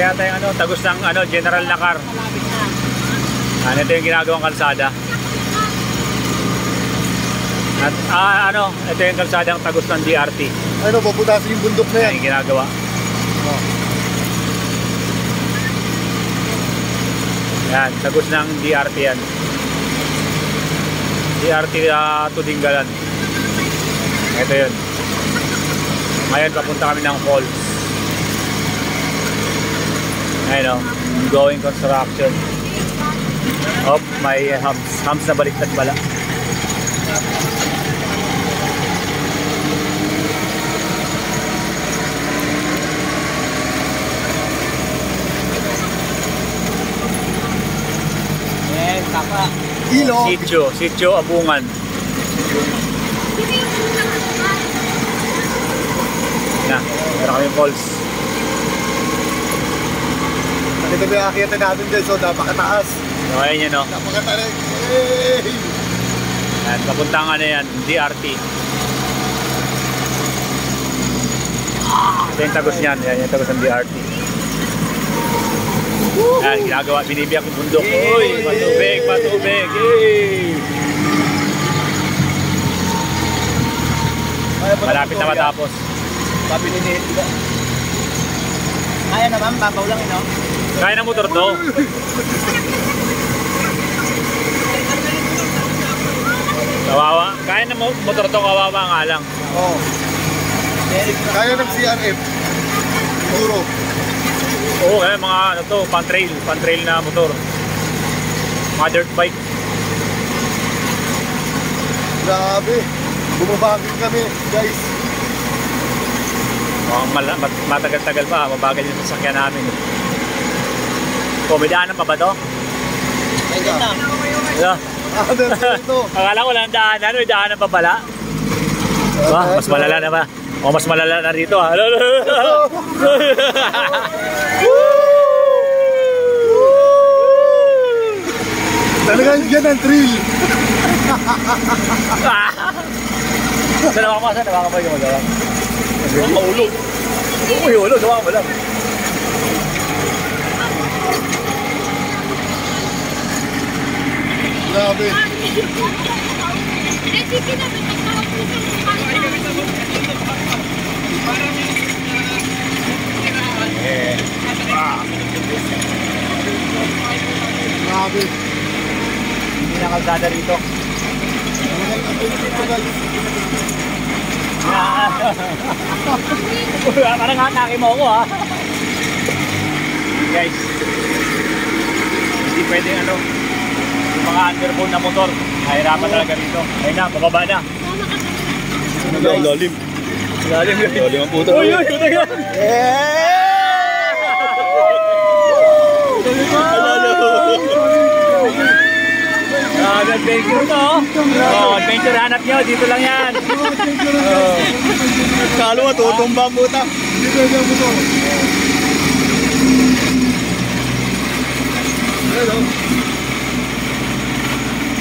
yata yung ano, tagos ng ano, General Nakar. Ano, ito yung ginagawang kalsada. At ano, ito yung kalsadang tagos ng DRT. Ano, paputasin yung bundok na yan. Yung ginagawa. Oh. Yan, tagos ng DRT yan. DRT Tudinggalan. Ito yun. Ngayon, papunta kami ng falls. Ayun o, going construction. Oh, may hams na baliktad pala. Tapa. Ilo. Sitio Abungan. Na, meron kami falls. Ito ba yung akita natin dyan, so napakataas. So, ayun yun, no? Napakataas. Hey! Yan, papuntang ano yan, DRT. Ito yung tagos niyan, yan yung tagos ng DRT. Yan, ginagawa, binibiyak yung bundok. Uy, matubig, matubig. Malapit na matapos. Sabi ni Nito. Kaya naman, babaw lang ino. Kaya ng motor to. Kawawa. Kaya ng motor to, kawawa nga lang. Oo. Kaya ng CRF. Siguro. Oo, kaya mga ano to, pan-trail na motor. Mga dirt bike. Grabe. Bumabagin kami, guys. Matagal-tagal pa, mabagal yung sasakyan namin. May daanan pa ba to? Pwede na. Yeah. Ito. Akala ko lang daanan, may daanan pa pala. Mas malala na ba? O mas malala na rito ha. Talagang yan ang thrill. Saan naman ka? Saan naman ka ba yung magawa? Ang maulog. Uy, ulog. Gawa mo lang. Grabe. Grabe. Hindi na kalsada rito. Parang hatake mo ako ha. Guys, hindi pwede ano, yung mga underbone na motor, mahirapan talaga rito. Ayun na, bababa na. Lalim. Lalim ang puto. Uy, uy, puto yan. Adventure to. Adventure hanap nyo, dito lang yan. Kalo mo, tutumba mo ta. Dito yung motor.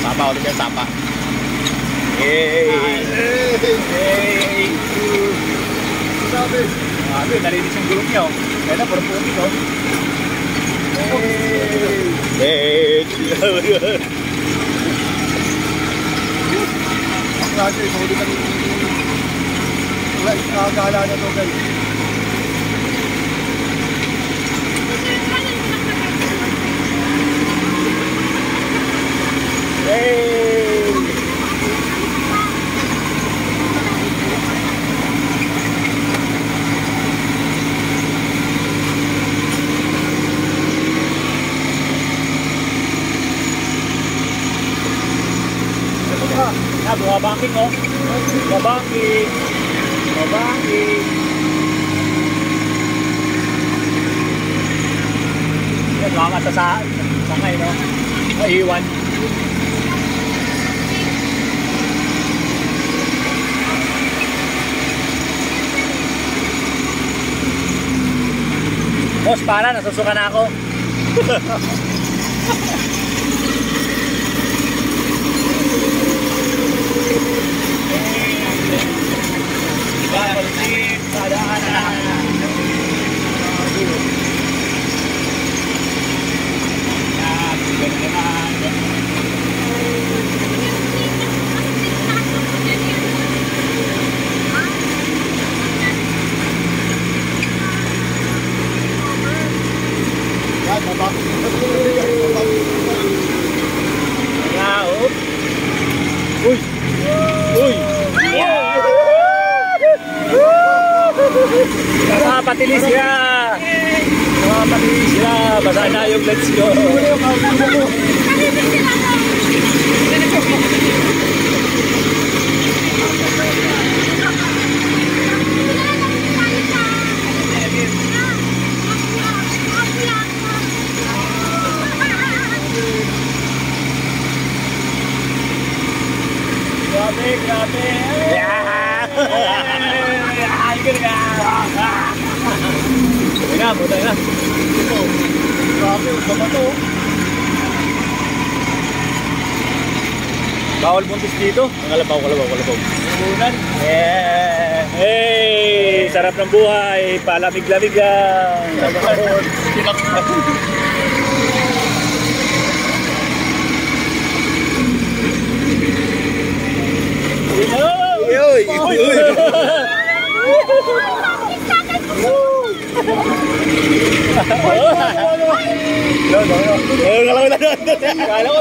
Sapa ulit yan, sapa. Hey! Sabi. Sabi, nalinis yung gulong nyo. Kaya na, puro puti to. Hey! Kasi, sorry kami. Nakakala na to, guys. Hey! Bumabangking oh. Bumabangking. Bumabangking. Yan, makamata sa sangay no. Maiwan. Boss, para nasusuka na ako. Uy! Nakapatilis ka! Nakapatilis ka! Basa na yung let's go! Grabe, grabe! Ay, ganda! Buta na, buta na. Grabe, baba to. Bawal buntis dito. Ang kalabaw, kalabaw, kalabaw. Bunan. Yeah! Hey! Sarap ng buhay. Palamig-lamig yan. Uy! Kala ko